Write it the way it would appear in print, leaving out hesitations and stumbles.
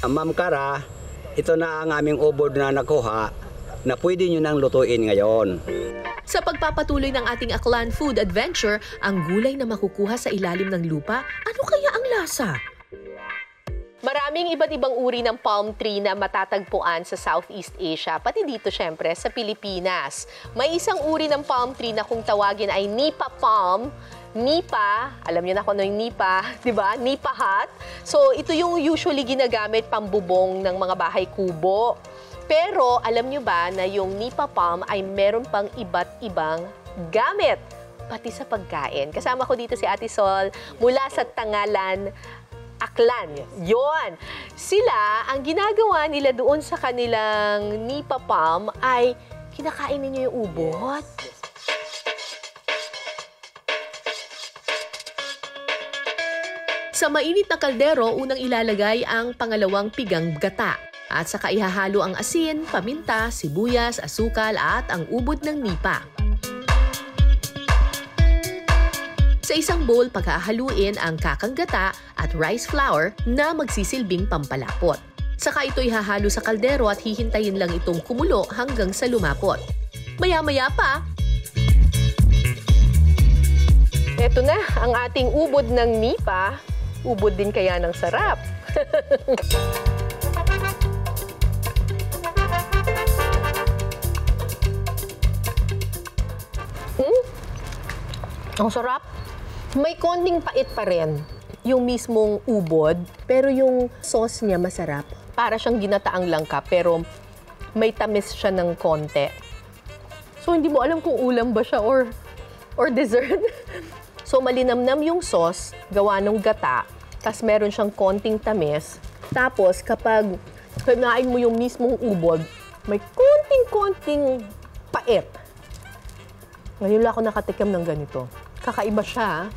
Ma'am Cara, ito na ang aming ubod na nakuha na pwede nyo nang lutuin ngayon. Sa pagpapatuloy ng ating Aklan Food Adventure, ang gulay na makukuha sa ilalim ng lupa, ano kaya ang lasa? Maraming iba't ibang uri ng palm tree na matatagpuan sa Southeast Asia, pati dito syempre sa Pilipinas. May isang uri ng palm tree na kung tawagin ay nipa palm. Nipa, alam niyo na kung ano yung nipa, di ba? Nipa hut. So ito yung usually ginagamit pambubong ng mga bahay kubo. Pero alam niyo ba na yung nipa palm ay meron pang iba't ibang gamit, pati sa pagkain. Kasama ko dito si Ate Sol mula sa Tangalan, Aklan. Yon. Sila, ang ginagawa nila doon sa kanilang nipa palm ay kinakain ninyo yung ubod. Sa mainit na kaldero, unang ilalagay ang pangalawang pigang gata. At saka ihahalo ang asin, paminta, sibuyas, asukal at ang ubod ng nipa. Sa isang bowl, paghahaluin ang kakang gata at rice flour na magsisilbing pampalapot. Saka ito ihahalo sa kaldero at hihintayin lang itong kumulo hanggang sa lumapot. Maya-maya pa, eto na ang ating ubod ng nipa. Ubod din kaya ng sarap. Ang sarap. May konting pait pa rin yung mismong ubod, pero yung sauce niya masarap. Para siyang ginataang langka, pero may tamis siya ng konti. So, hindi mo alam kung ulam ba siya or dessert. So, malinamnam yung sauce, gawa ng gata, tas meron siyang konting tamis. Tapos, kapag kinain mo yung mismong ubod, may konting pait. Ngayon lang ako nakatikim ng ganito. Kakaiba siya.